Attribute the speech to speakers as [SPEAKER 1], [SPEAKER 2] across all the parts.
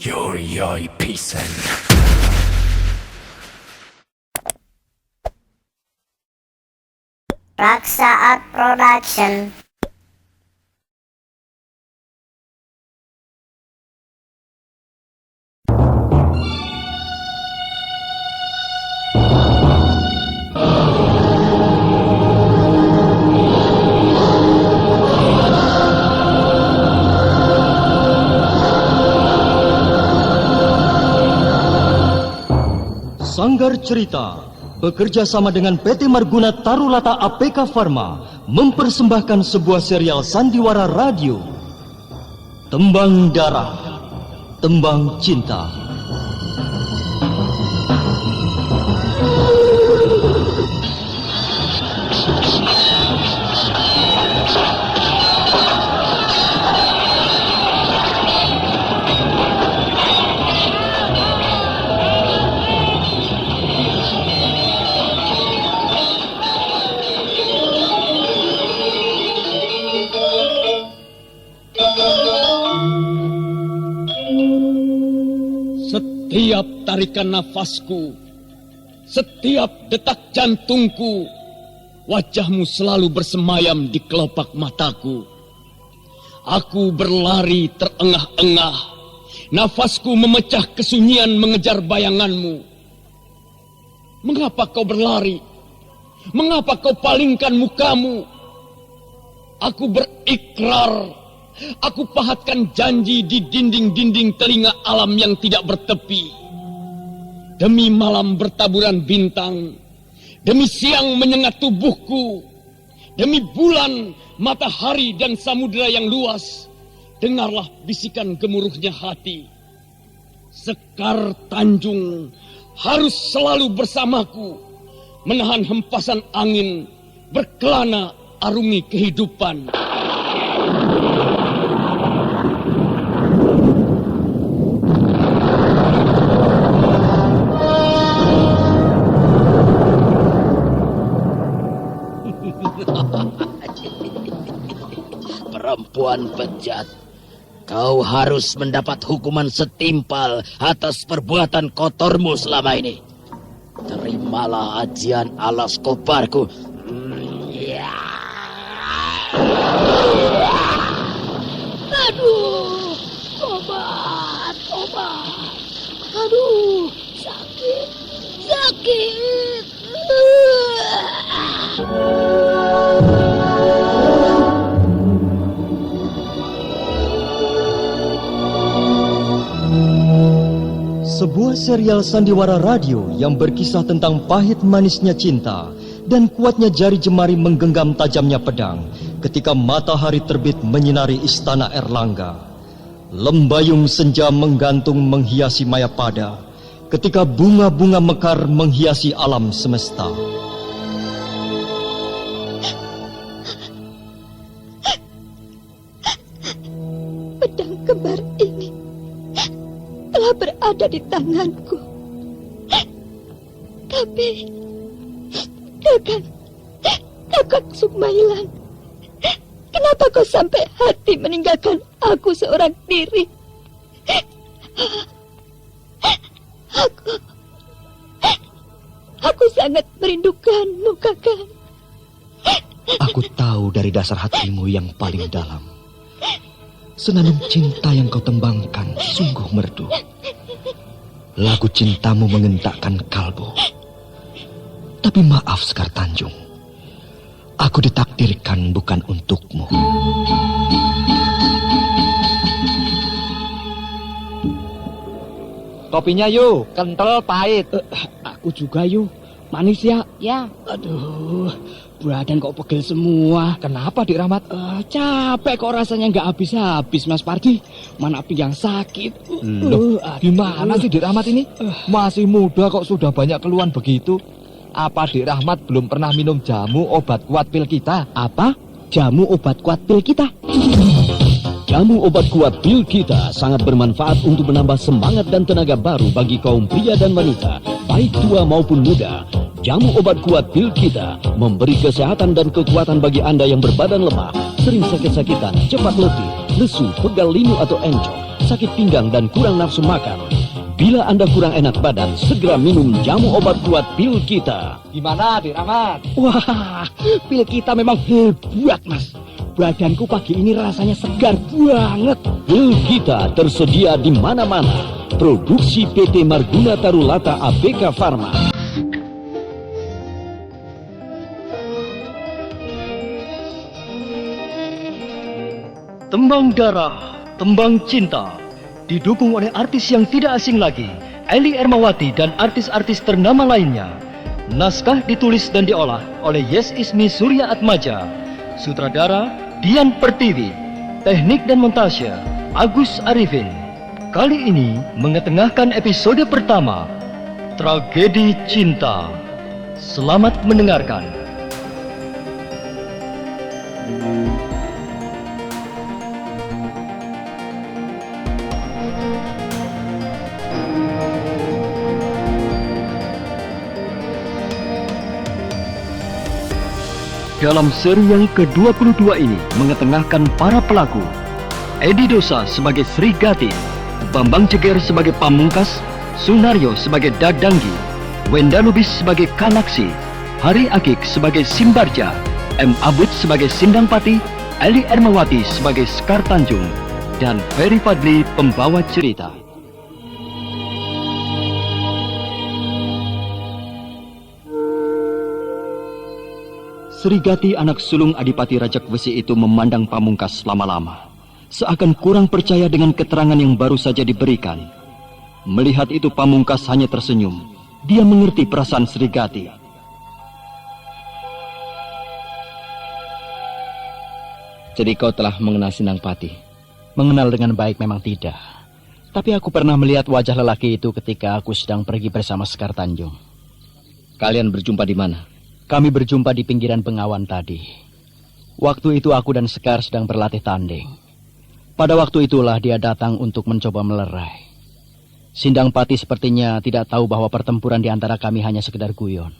[SPEAKER 1] Yoi pisan.
[SPEAKER 2] Raksa Art Production.
[SPEAKER 3] Sanggar Cerita bekerja sama dengan PT Marguna Tarulata APK Pharma mempersembahkan sebuah serial sandiwara radio, Tembang Darah, Tembang Cinta.
[SPEAKER 4] Setiap tarikan nafasku, setiap detak jantungku, wajahmu selalu bersemayam di kelopak mataku. Aku berlari terengah-engah, nafasku memecah kesunyian mengejar bayanganmu. Mengapa kau berlari? Mengapa kau palingkan mukamu? Aku berikrar, aku pahatkan janji di dinding-dinding telinga alam yang tidak bertepi. Demi malam bertaburan bintang, demi siang menyengat tubuhku, demi bulan, matahari dan samudera yang luas, dengarlah bisikan gemuruhnya hati. Sekar Tanjung harus selalu bersamaku, menahan hempasan angin, berkelana arungi kehidupan.
[SPEAKER 5] Perempuan bejat, kau harus mendapat hukuman setimpal atas perbuatan kotormu selama ini. Terimalah ajian alas kobarku.
[SPEAKER 6] Aduh, obat. Aduh, sakit.
[SPEAKER 3] Sebuah serial sandiwara radio yang berkisah tentang pahit manisnya cinta dan kuatnya jari jemari menggenggam tajamnya pedang ketika matahari terbit menyinari istana Erlangga. Lembayung senja menggantung menghiasi Mayapada ketika bunga-bunga mekar menghiasi alam semesta.
[SPEAKER 6] Pedang kembar ini telah berada di tanganku. Tapi Kakang Sukmailan, kenapa kau sampai hati meninggalkan aku seorang diri? Aku sangat merindukanmu, Kakang.
[SPEAKER 7] Aku tahu dari dasar hatimu yang paling dalam, senandung cinta yang kau tembangkan sungguh merdu. Lagu cintamu mengentakkan kalbu. Tapi maaf Sekar Tanjung, aku ditakdirkan bukan untukmu.
[SPEAKER 8] Kopinya yuk, kental pahit.
[SPEAKER 4] Aku juga yuk, manis ya.
[SPEAKER 6] Ya.
[SPEAKER 4] Aduh, badan kok pegel semua.
[SPEAKER 8] Kenapa Dik Rahmat?
[SPEAKER 4] Capek kok rasanya nggak habis-habis Mas Pardi. Mana pinggang sakit.
[SPEAKER 8] Loh, gimana sih Dik Rahmat ini? Masih muda kok sudah banyak keluhan begitu. Apa Dik Rahmat belum pernah minum jamu obat kuat pil kita?
[SPEAKER 4] Apa? Jamu obat kuat pil kita?
[SPEAKER 9] Jamu obat kuat pil kita sangat bermanfaat untuk menambah semangat dan tenaga baru bagi kaum pria dan wanita, baik tua maupun muda. Jamu obat kuat pil kita memberi kesehatan dan kekuatan bagi Anda yang berbadan lemah, sering sakit-sakitan, cepat letih, lesu, pegal linu atau encok. sakit pinggang dan kurang nafsu makan. Bila Anda kurang enak badan, segera minum jamu obat kuat pil kita.
[SPEAKER 8] Gimana, Dik Rahmat?
[SPEAKER 4] Wah, pil kita memang hebat, Mas. Badanku pagi ini rasanya segar banget.
[SPEAKER 9] Pil kita tersedia di mana-mana. Produksi PT Marguna Tarulata ABK Pharma.
[SPEAKER 3] Tembang Darah, Tembang Cinta, didukung oleh artis yang tidak asing lagi, Eli Ermawati dan artis-artis ternama lainnya. Naskah ditulis dan diolah oleh Yes Ismi Surya Atmaja. Sutradara Dian Pertiwi. Teknik dan montase Agus Arifin. Kali ini mengetengahkan episode pertama, Tragedi Cinta. Selamat mendengarkan. Dalam seri yang ke-22 ini mengetengahkan para pelaku. Edi Dosa sebagai Sri Gati, Bambang Jeger sebagai Pamungkas, Sunaryo sebagai Dadanggi, Wenda Lubis sebagai Kanaksi, Hari Akik sebagai Simbarja, M. Abud sebagai Sindangpati, Eli Ermawati sebagai Sekar Tanjung, dan Ferry Fadli pembawa cerita. Sri Gati, anak sulung Adipati Rajakwesi itu memandang Pamungkas lama-lama, seakan kurang percaya dengan keterangan yang baru saja diberikan. Melihat itu Pamungkas hanya tersenyum. Dia mengerti perasaan Sri Gati.
[SPEAKER 4] Jadi kau telah mengenal Sindangpati? Mengenal dengan baik memang tidak. Tapi aku pernah melihat wajah lelaki itu ketika aku sedang pergi bersama Sekar Tanjung. Kalian berjumpa di mana? Kami berjumpa di pinggiran Bengawan tadi. Waktu itu aku dan Sekar sedang berlatih tanding. Pada waktu itulah dia datang untuk mencoba melerai. Sindangpati sepertinya tidak tahu bahwa pertempuran di antara kami hanya sekedar guyon.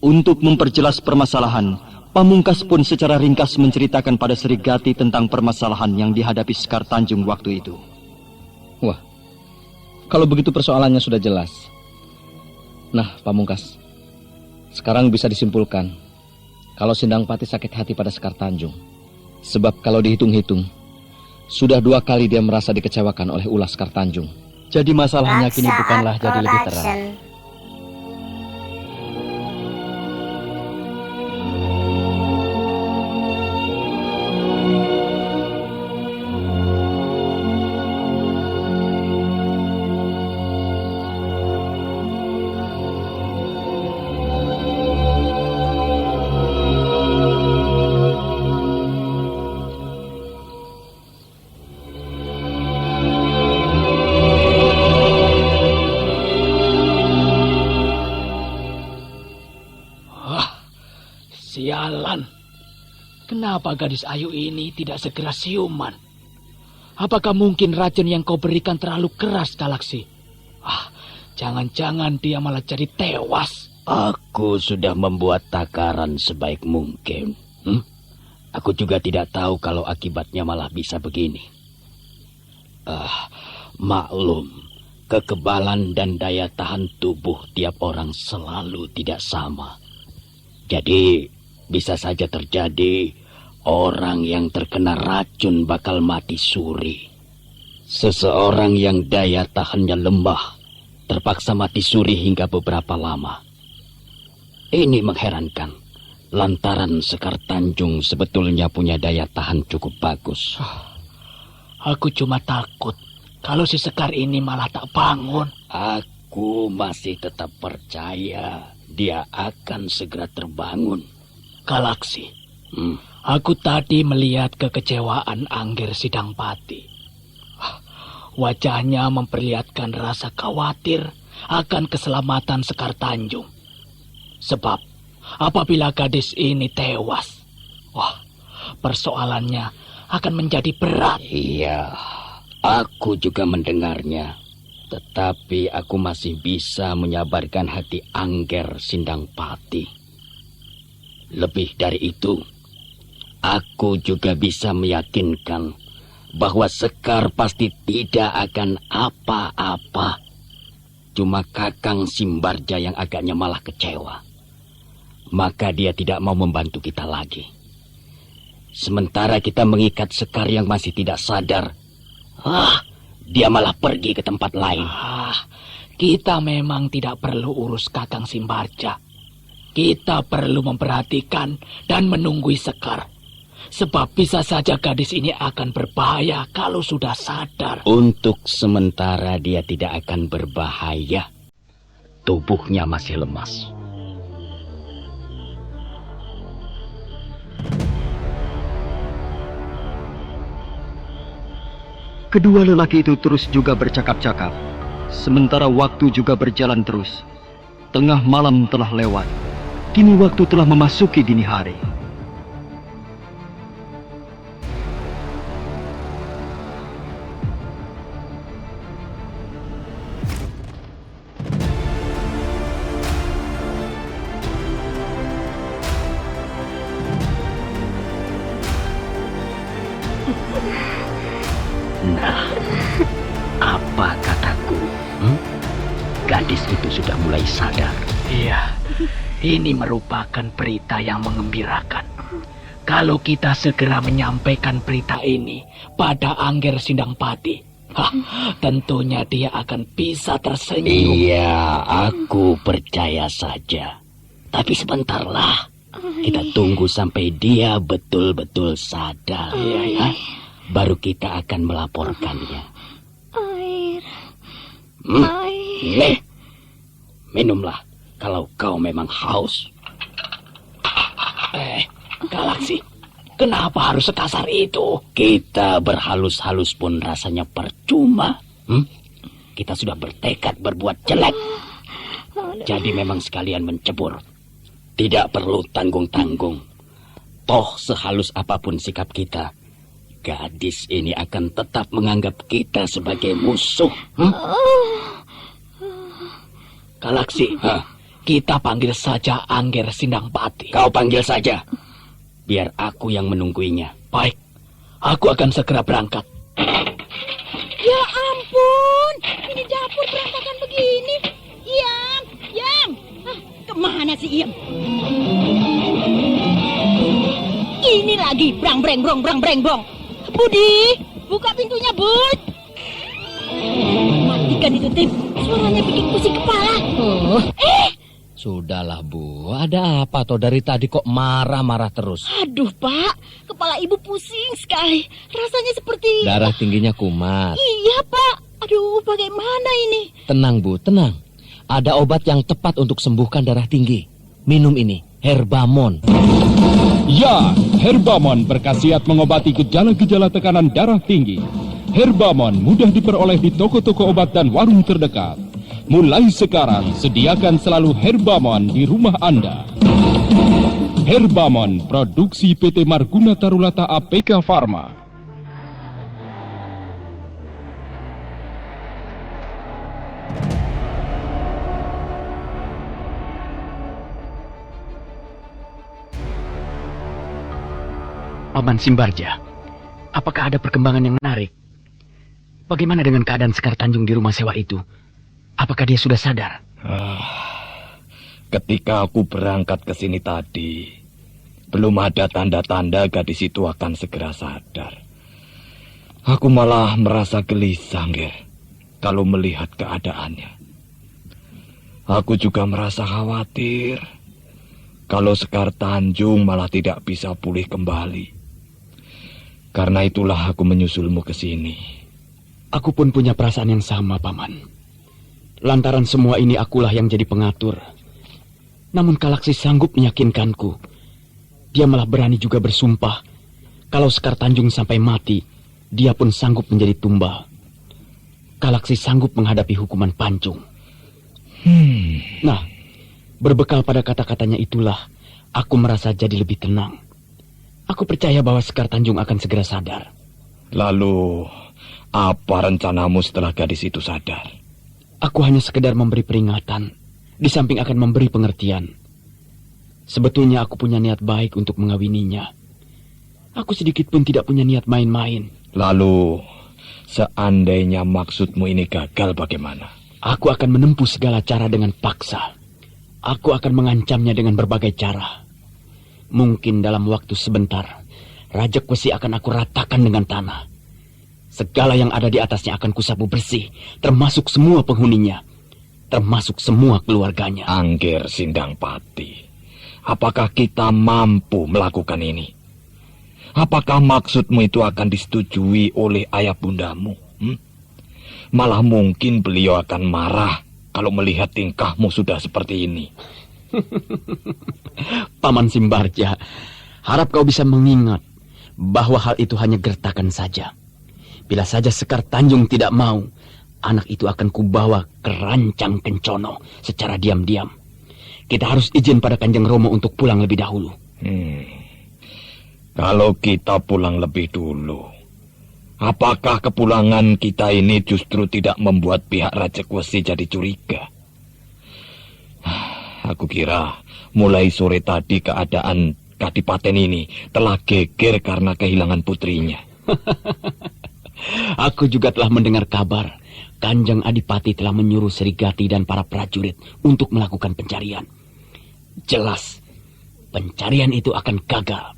[SPEAKER 3] Untuk memperjelas permasalahan, Pamungkas pun secara ringkas menceritakan pada Sri Gati tentang permasalahan yang dihadapi Sekar Tanjung waktu itu.
[SPEAKER 4] Wah, kalau begitu persoalannya sudah jelas. Nah, Pamungkas, sekarang bisa disimpulkan kalau Sindangpati sakit hati pada Sekar Tanjung. Sebab kalau dihitung-hitung, sudah 2 kali dia merasa dikecewakan oleh ulah Sekar Tanjung. Jadi masalahnya kini bukanlah jadi lebih terang.
[SPEAKER 1] Sialan, kenapa gadis ayu ini tidak segera siuman? Apakah mungkin racun yang kau berikan terlalu keras, Galaksi? Jangan-jangan dia malah jadi tewas.
[SPEAKER 5] Aku sudah membuat takaran sebaik mungkin. Aku juga tidak tahu kalau akibatnya malah bisa begini. Maklum, kekebalan dan daya tahan tubuh tiap orang selalu tidak sama. Jadi, bisa saja terjadi orang yang terkena racun bakal mati suri. Seseorang yang daya tahannya lemah terpaksa mati suri hingga beberapa lama. Ini mengherankan, lantaran Sekar Tanjung sebetulnya punya daya tahan cukup bagus.
[SPEAKER 1] Aku cuma takut kalau si Sekar ini malah tak bangun.
[SPEAKER 5] Aku masih tetap percaya dia akan segera terbangun.
[SPEAKER 1] Galaksi, aku tadi melihat kekecewaan Angger Sindangpati. Wajahnya memperlihatkan rasa khawatir akan keselamatan Sekar Tanjung. Sebab apabila gadis ini tewas, persoalannya akan menjadi berat.
[SPEAKER 5] Iya, aku juga mendengarnya. Tetapi aku masih bisa menyabarkan hati Angger Sindangpati. Lebih dari itu, aku juga bisa meyakinkan bahwa Sekar pasti tidak akan apa-apa. Cuma Kakang Simbarja yang agaknya malah kecewa. Maka dia tidak mau membantu kita lagi. Sementara kita mengikat Sekar yang masih tidak sadar, dia malah pergi ke tempat lain.
[SPEAKER 1] Kita memang tidak perlu urus Kakang Simbarja. Kita perlu memperhatikan dan menunggui Sekar. Sebab bisa saja gadis ini akan berbahaya kalau sudah sadar.
[SPEAKER 5] Untuk sementara dia tidak akan berbahaya. Tubuhnya masih lemas.
[SPEAKER 3] Kedua lelaki itu terus juga bercakap-cakap. Sementara waktu juga berjalan terus. Tengah malam telah lewat. Kini waktu telah memasuki dini hari.
[SPEAKER 5] Nah, apa kataku? Gadis itu sudah mulai sadar.
[SPEAKER 1] Iya, ini merupakan berita yang mengembirakan. Kalau kita segera menyampaikan berita ini pada Angger Sindangpati, tentunya dia akan bisa tersenyum.
[SPEAKER 5] Iya, aku percaya saja. Tapi sebentarlah. Kita tunggu sampai dia betul-betul sadar.
[SPEAKER 1] Iya.
[SPEAKER 5] Baru kita akan melaporkannya.
[SPEAKER 6] Air.
[SPEAKER 5] Nih, minumlah kalau kau memang haus.
[SPEAKER 1] Galaksi, kenapa harus sekasar itu?
[SPEAKER 5] Kita berhalus-halus pun rasanya percuma. Kita sudah bertekad berbuat jelek. Jadi memang sekalian mencebur. Tidak perlu tanggung-tanggung. Toh sehalus apapun sikap kita, gadis ini akan tetap menganggap kita sebagai musuh.
[SPEAKER 1] Galaksi, kita panggil saja Angger Sindangpati.
[SPEAKER 5] Kau panggil saja. Biar aku yang menungguinya.
[SPEAKER 1] Baik, aku akan segera berangkat.
[SPEAKER 6] Ya ampun, ini dapur berantakan begini. Iyam. Kemana si Iyam? Ini lagi brang-breng-brong. Budi, buka pintunya, Bud. Matikan itu, Tim. Suaranya bikin pusing kepala.
[SPEAKER 9] Sudahlah, Bu. Ada apa toh dari tadi kok marah-marah terus?
[SPEAKER 6] Aduh, Pak. Kepala Ibu pusing sekali. Rasanya seperti...
[SPEAKER 9] Darah tingginya kumat.
[SPEAKER 6] Iya, Pak. Aduh, bagaimana ini?
[SPEAKER 9] Tenang, Bu, tenang. Ada obat yang tepat untuk sembuhkan darah tinggi. Minum ini, Herbamon.
[SPEAKER 10] Ya, Herbamon berkhasiat mengobati gejala-gejala tekanan darah tinggi. Herbamon mudah diperoleh di toko-toko obat dan warung terdekat. Mulai sekarang, sediakan selalu Herbamon di rumah Anda. Herbamon, produksi PT Marguna Tarulata APK Pharma.
[SPEAKER 1] Paman Simbarja, apakah ada perkembangan yang menarik? Bagaimana dengan keadaan Sekar Tanjung di rumah sewa itu? Apakah dia sudah sadar?
[SPEAKER 8] Ketika aku berangkat ke sini tadi, belum ada tanda-tanda gadis itu akan segera sadar. Aku malah merasa gelisah, Nger, kalau melihat keadaannya. Aku juga merasa khawatir kalau Sekar Tanjung malah tidak bisa pulih kembali. Karena itulah aku menyusulmu ke sini.
[SPEAKER 1] Aku pun punya perasaan yang sama, Paman. Lantaran semua ini akulah yang jadi pengatur. Namun Galaksi sanggup meyakinkanku. Dia malah berani juga bersumpah kalau Sekar Tanjung sampai mati, dia pun sanggup menjadi tumbal. Galaksi sanggup menghadapi hukuman pancung. Nah, berbekal pada kata-katanya itulah aku merasa jadi lebih tenang. Aku percaya bahwa Sekar Tanjung akan segera sadar.
[SPEAKER 8] Lalu, apa rencanamu setelah gadis itu sadar?
[SPEAKER 1] Aku hanya sekedar memberi peringatan, di samping akan memberi pengertian. Sebetulnya aku punya niat baik untuk mengawininya. Aku sedikit pun tidak punya niat main-main.
[SPEAKER 8] Lalu, seandainya maksudmu ini gagal bagaimana?
[SPEAKER 1] Aku akan menempuh segala cara dengan paksa. Aku akan mengancamnya dengan berbagai cara. Mungkin dalam waktu sebentar, Rajakwesi akan aku ratakan dengan tanah. Segala yang ada di atasnya akan kusapu bersih, termasuk semua penghuninya, termasuk semua keluarganya.
[SPEAKER 8] Angger Sindangpati, apakah kita mampu melakukan ini? Apakah maksudmu itu akan disetujui oleh ayah bundamu? Malah mungkin beliau akan marah kalau melihat tingkahmu sudah seperti ini.
[SPEAKER 1] Paman Simbarja, harap kau bisa mengingat bahwa hal itu hanya gertakan saja. Bila saja Sekar Tanjung tidak mau, anak itu akan kubawa ke Rancang Kencono secara diam-diam. Kita harus izin pada Kanjeng Romo untuk pulang lebih dahulu.
[SPEAKER 8] Kalau kita pulang lebih dulu, apakah kepulangan kita ini justru tidak membuat pihak Rajakwesi jadi curiga? Aku kira mulai sore tadi keadaan Kadipaten ini telah geger karena kehilangan putrinya.
[SPEAKER 1] Aku juga telah mendengar kabar Kanjeng Adipati telah menyuruh Serigati dan para prajurit untuk melakukan pencarian. Jelas, pencarian itu akan gagal.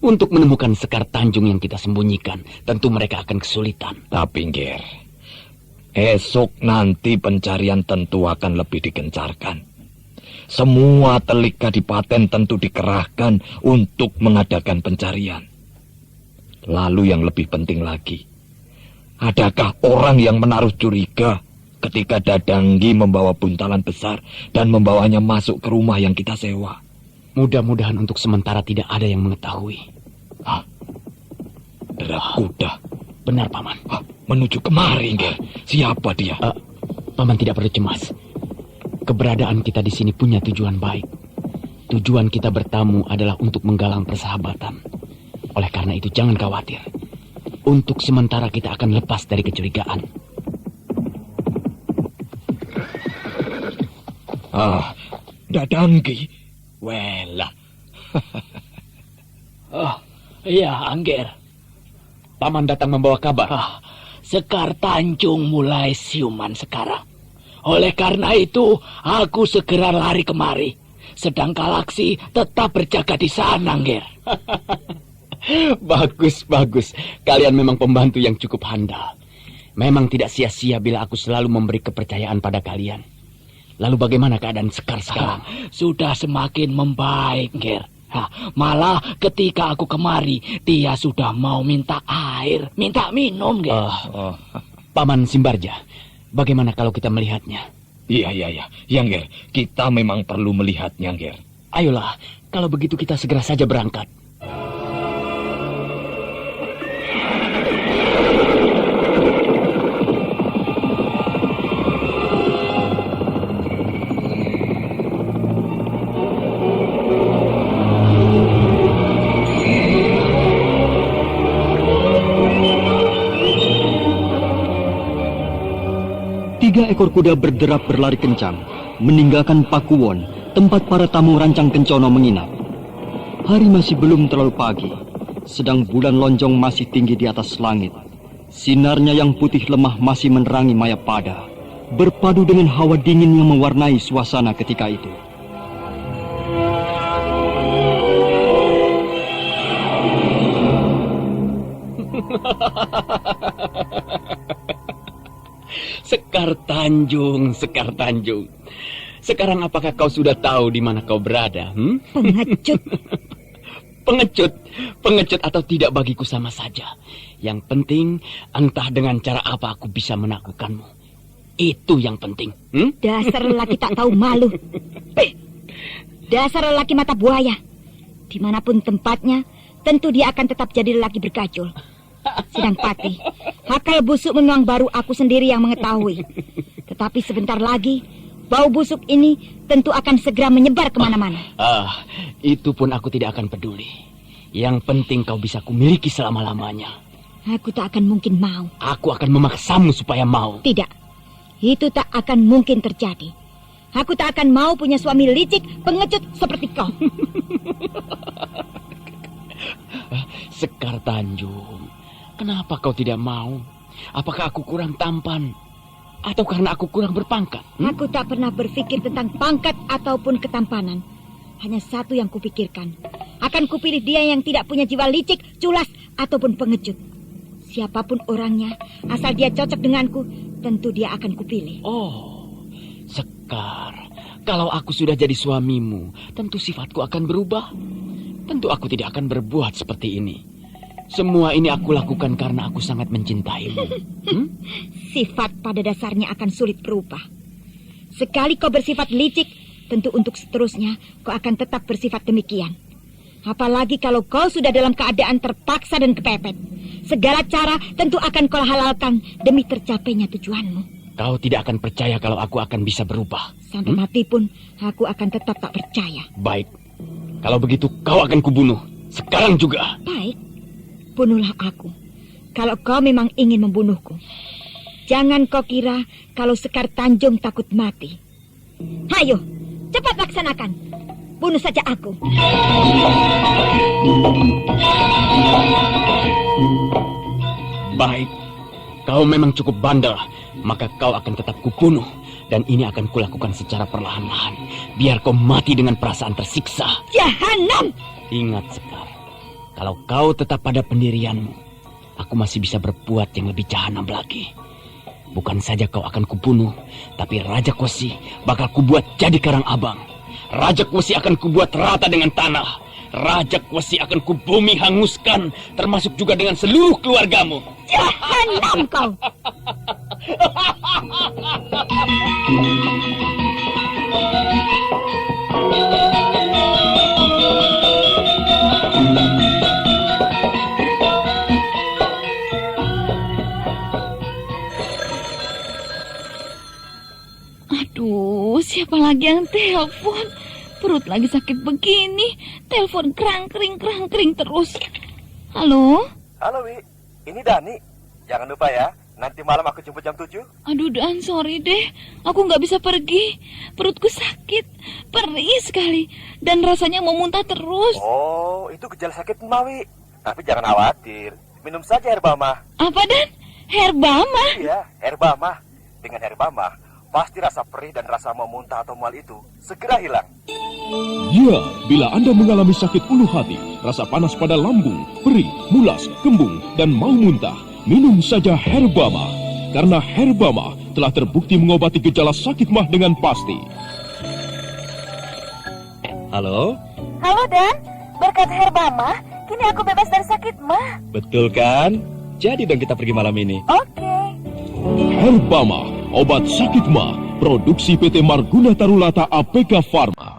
[SPEAKER 1] Untuk menemukan Sekar Tanjung yang kita sembunyikan, tentu mereka akan kesulitan.
[SPEAKER 8] Tapi, Nger, esok nanti pencarian tentu akan lebih digencarkan. Semua telik Kadipaten tentu dikerahkan untuk mengadakan pencarian. Lalu yang lebih penting lagi, adakah orang yang menaruh curiga ketika Dadanggi membawa buntalan besar dan membawanya masuk ke rumah yang kita sewa?
[SPEAKER 1] Mudah-mudahan untuk sementara tidak ada yang mengetahui.
[SPEAKER 8] Derap kuda.
[SPEAKER 1] Benar, Paman.
[SPEAKER 8] Menuju kemari, Nger. Siapa dia?
[SPEAKER 1] Paman tidak perlu cemas. Keberadaan kita di sini punya tujuan baik. Tujuan kita bertamu adalah untuk menggalang persahabatan. Oleh karena itu jangan khawatir. Untuk sementara kita akan lepas dari kecurigaan.
[SPEAKER 8] Dadanggi. Welah.
[SPEAKER 5] Iya, Angger.
[SPEAKER 1] Paman datang membawa kabar.
[SPEAKER 5] Sekar Tanjung mulai siuman sekarang. Oleh karena itu, aku segera lari kemari. Sedang Galaksi tetap berjaga di sana, Angger.
[SPEAKER 1] Bagus, bagus. Kalian memang pembantu yang cukup handal. Memang tidak sia-sia bila aku selalu memberi kepercayaan pada kalian. Lalu bagaimana keadaan Sekar sekarang?
[SPEAKER 5] Sudah semakin membaik, Nger. Malah ketika aku kemari, dia sudah mau minta air, minta minum, Nger.
[SPEAKER 1] Paman Simbarja, bagaimana kalau kita melihatnya?
[SPEAKER 8] Iya, Nger. Kita memang perlu melihatnya, Nger.
[SPEAKER 1] Ayolah, kalau begitu kita segera saja berangkat.
[SPEAKER 3] Tiga ekor kuda berderap berlari kencang, meninggalkan Pakuwon, tempat para tamu Rancang Kencono menginap. Hari masih belum terlalu pagi, sedang bulan lonjong masih tinggi di atas langit. Sinarnya yang putih lemah masih menerangi Mayapada, berpadu dengan hawa dingin yang mewarnai suasana ketika itu.
[SPEAKER 1] Sekar Tanjung, Sekar Tanjung. Sekarang apakah kau sudah tahu di mana kau berada?
[SPEAKER 6] Pengecut.
[SPEAKER 1] Pengecut atau tidak bagiku sama saja. Yang penting entah dengan cara apa aku bisa menaklukkanmu. Itu yang penting.
[SPEAKER 6] Dasar lelaki tak tahu malu. Dasar lelaki mata buaya. Dimanapun tempatnya, tentu dia akan tetap jadi lelaki bergajul. Sindangpati, hakal busuk menuang baru aku sendiri yang mengetahui. Tetapi sebentar lagi, bau busuk ini tentu akan segera menyebar kemana-mana.
[SPEAKER 1] Itu pun aku tidak akan peduli. Yang penting kau bisa kumiliki selama-lamanya.
[SPEAKER 6] Aku tak akan mungkin mau.
[SPEAKER 1] Aku akan memaksamu supaya mau.
[SPEAKER 6] Tidak, itu tak akan mungkin terjadi. Aku tak akan mau punya suami licik, pengecut seperti kau.
[SPEAKER 1] Sekar Tanjung, Kenapa kau tidak mau? Apakah aku kurang tampan? Atau karena aku kurang berpangkat?
[SPEAKER 6] Aku tak pernah berpikir tentang pangkat ataupun ketampanan. Hanya satu yang kupikirkan. Akan kupilih dia yang tidak punya jiwa licik, culas, ataupun pengecut. Siapapun orangnya, asal dia cocok denganku, tentu dia akan kupilih.
[SPEAKER 1] Oh, Sekar. Kalau aku sudah jadi suamimu, tentu sifatku akan berubah. Tentu aku tidak akan berbuat seperti ini. Semua ini aku lakukan karena aku sangat mencintaimu.
[SPEAKER 6] Sifat pada dasarnya akan sulit berubah. Sekali kau bersifat licik, tentu untuk seterusnya kau akan tetap bersifat demikian. Apalagi kalau kau sudah dalam keadaan terpaksa dan kepepet. Segala cara tentu akan kau halalkan demi tercapainya tujuanmu.
[SPEAKER 1] Kau tidak akan percaya kalau aku akan bisa berubah.
[SPEAKER 6] Sampai mati pun aku akan tetap tak percaya.
[SPEAKER 1] Baik, kalau begitu kau akan kubunuh. Sekarang juga.
[SPEAKER 6] Baik. Bunuhlah aku, kalau kau memang ingin membunuhku. Jangan kau kira kalau Sekar Tanjung takut mati. Hayo, cepat laksanakan. Bunuh saja aku.
[SPEAKER 1] Baik, kau memang cukup bandel, maka kau akan tetap kubunuh. Dan ini akan kulakukan secara perlahan-lahan, biar kau mati dengan perasaan tersiksa.
[SPEAKER 6] Jahanam!
[SPEAKER 1] Ingat, Sekar. Kalau kau tetap pada pendirianmu, aku masih bisa berbuat yang lebih jahanam lagi. Bukan saja kau akan kubunuh, tapi Raja Kwesi bakal kubuat jadi karang abang. Raja Kwesi akan kubuat rata dengan tanah. Raja Kwesi akan kubumi hanguskan, termasuk juga dengan seluruh keluargamu.
[SPEAKER 6] Jahanam kau!
[SPEAKER 11] Aduh, siapa lagi yang telepon? Perut lagi sakit begini. Telepon kerang-kering terus. Halo?
[SPEAKER 12] Halo, Wi. Ini Dani. Jangan lupa ya, nanti malam aku jemput jam 7.
[SPEAKER 11] Aduh, Dan, sorry deh. Aku nggak bisa pergi. Perutku sakit. Perih sekali. Dan rasanya mau muntah terus.
[SPEAKER 12] Oh, itu gejala sakit Mawi. Tapi jangan khawatir. Minum saja Herbama.
[SPEAKER 11] Apa, Dan? Herbama?
[SPEAKER 12] Iya, Herbama. Dengan Herbama, pasti rasa perih dan rasa mau muntah atau mual itu segera hilang.
[SPEAKER 10] Ya, bila Anda mengalami sakit ulu hati, rasa panas pada lambung, perih, mulas, kembung, dan mau muntah, minum saja Herbama. Karena Herbama telah terbukti mengobati gejala sakit mah dengan pasti.
[SPEAKER 12] Halo?
[SPEAKER 11] Halo, Dan. Berkat Herbama, kini aku bebas dari sakit mah.
[SPEAKER 12] Betul kan? Jadi dong kita pergi malam ini.
[SPEAKER 11] Oke.
[SPEAKER 10] Herbama, obat sakit mah, produksi PT Marguna Tarulata APK Pharma.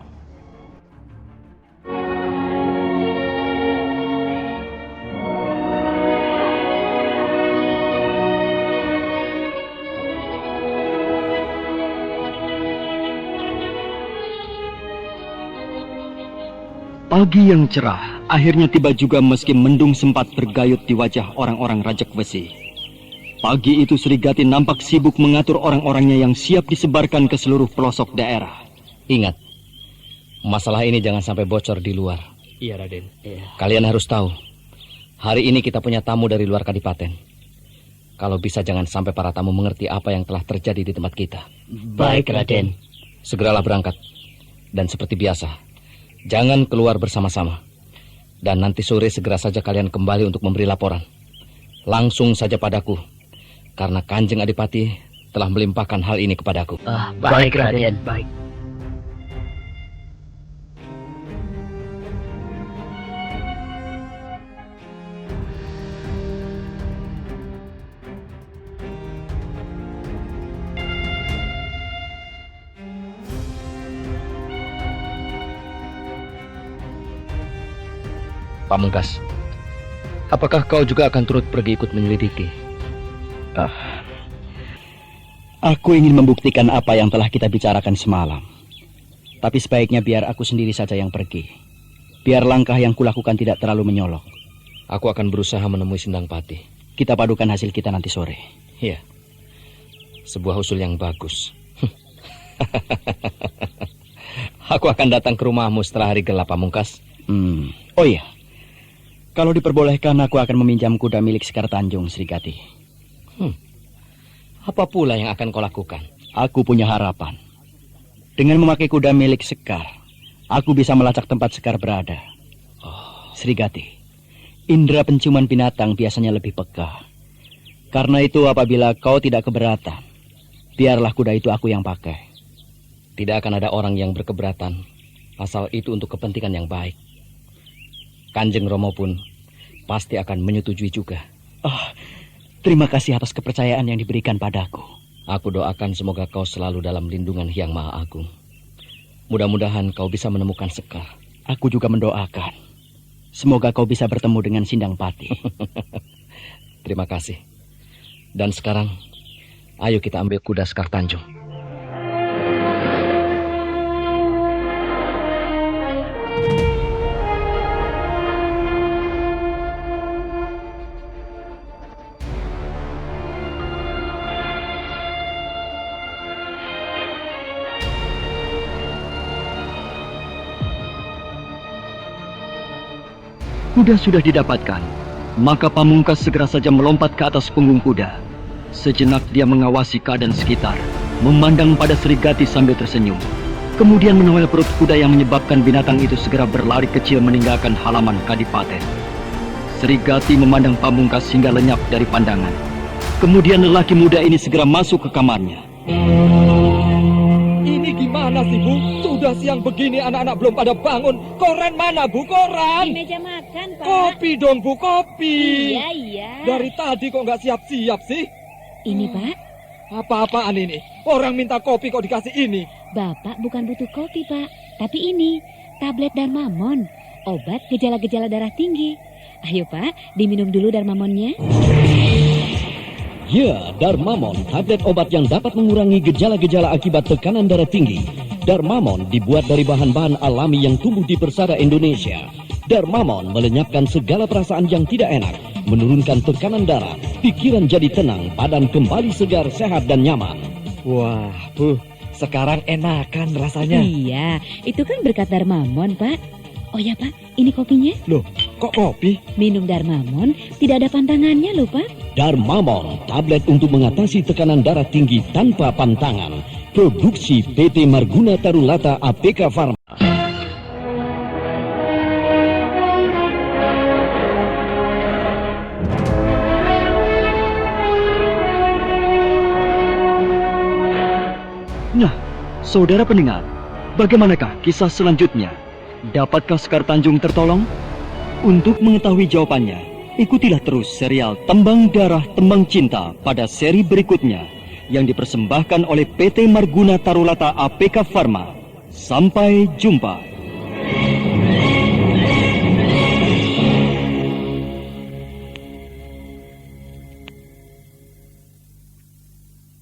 [SPEAKER 3] Pagi yang cerah akhirnya tiba juga meski mendung sempat bergayut di wajah orang-orang Raja Kwesi. Pagi itu Srigati nampak sibuk mengatur orang-orangnya yang siap disebarkan ke seluruh pelosok daerah.
[SPEAKER 4] Ingat, masalah ini jangan sampai bocor di luar.
[SPEAKER 1] Iya, Raden. Iya.
[SPEAKER 4] Kalian harus tahu, hari ini kita punya tamu dari luar Kadipaten. Kalau bisa jangan sampai para tamu mengerti apa yang telah terjadi di tempat kita.
[SPEAKER 1] Baik, Raden.
[SPEAKER 4] Segeralah berangkat. Dan seperti biasa, jangan keluar bersama-sama. Dan nanti sore segera saja kalian kembali untuk memberi laporan. Langsung saja padaku. Karena Kanjeng Adipati telah melimpahkan hal ini kepadaku.
[SPEAKER 1] Baik, Raden. Baik.
[SPEAKER 4] Pamungkas, apakah kau juga akan turut pergi ikut menyelidiki?
[SPEAKER 3] Aku ingin membuktikan apa yang telah kita bicarakan semalam. Tapi sebaiknya biar aku sendiri saja yang pergi. Biar langkah yang kulakukan tidak terlalu menyolok.
[SPEAKER 4] Aku akan berusaha menemui Sendang Pati.
[SPEAKER 3] Kita padukan hasil kita nanti sore.
[SPEAKER 4] Iya, sebuah usul yang bagus. Aku akan datang ke rumahmu setelah hari gelap, Pamungkas.
[SPEAKER 3] Oh iya,
[SPEAKER 4] Kalau diperbolehkan, aku akan meminjam kuda milik Sekar Tanjung, Srigati.
[SPEAKER 5] Apa pula yang akan kau lakukan?
[SPEAKER 4] Aku punya harapan. Dengan memakai kuda milik Sekar, aku bisa melacak tempat Sekar berada. Srigati, indera penciuman binatang biasanya lebih peka. Karena itu apabila kau tidak keberatan, biarlah kuda itu aku yang pakai.
[SPEAKER 5] Tidak akan ada orang yang berkeberatan, asal itu untuk kepentingan yang baik. Kanjeng Romo pun pasti akan menyetujui juga.
[SPEAKER 4] Terima kasih atas kepercayaan yang diberikan padaku.
[SPEAKER 5] Aku doakan semoga kau selalu dalam lindungan Hyang Maha Agung. Mudah-mudahan kau bisa menemukan Sekar.
[SPEAKER 4] Aku juga mendoakan. Semoga kau bisa bertemu dengan Sindang Pati.
[SPEAKER 5] Terima kasih. Dan sekarang, ayo kita ambil kuda Sekar Tanjung.
[SPEAKER 3] Kuda sudah didapatkan, maka Pamungkas segera saja melompat ke atas punggung kuda. Sejenak dia mengawasi keadaan sekitar, memandang pada Srigati sambil tersenyum. Kemudian menoel perut kuda yang menyebabkan binatang itu segera berlari kecil meninggalkan halaman kadipaten. Srigati memandang Pamungkas hingga lenyap dari pandangan. Kemudian lelaki muda ini segera masuk ke kamarnya.
[SPEAKER 8] Ini gimana sih, Bu? Sudah siang begini anak-anak belum pada bangun. Koran mana, Bu? Koran?
[SPEAKER 6] Di meja makan, Pak.
[SPEAKER 8] Kopi dong, Bu, kopi.
[SPEAKER 6] Iya.
[SPEAKER 8] Dari tadi kok nggak siap-siap sih?
[SPEAKER 6] Ini, Pak.
[SPEAKER 8] Apa-apaan ini? Orang minta kopi kok dikasih ini?
[SPEAKER 6] Bapak bukan butuh kopi, Pak. Tapi ini, tablet Darmamon. Obat gejala-gejala darah tinggi. Ayo, Pak, diminum dulu Darmamonnya.
[SPEAKER 9] Ya, Darmamon, tablet obat yang dapat mengurangi gejala-gejala akibat tekanan darah tinggi. Darmamon dibuat dari bahan-bahan alami yang tumbuh di persada Indonesia. Darmamon melenyapkan segala perasaan yang tidak enak, menurunkan tekanan darah, pikiran jadi tenang, badan kembali segar, sehat dan nyaman.
[SPEAKER 8] Wah, Bu, sekarang enakan rasanya.
[SPEAKER 6] Iya, itu kan berkat Darmamon, Pak. Oh ya, Pak, ini kopinya.
[SPEAKER 8] Loh, kok kopi?
[SPEAKER 6] Minum Darmamon tidak ada pantangannya loh, Pak.
[SPEAKER 9] Darmamon, tablet untuk mengatasi tekanan darah tinggi tanpa pantangan. Produksi PT Marguna Tarulata APK Pharma.
[SPEAKER 3] Nah, saudara pendengar, bagaimanakah kisah selanjutnya? Dapatkah Sekar Tanjung tertolong? Untuk mengetahui jawabannya, ikutilah terus serial Tembang Darah Tembang Cinta pada seri berikutnya yang dipersembahkan oleh PT Marguna Tarulata APK Pharma. Sampai jumpa.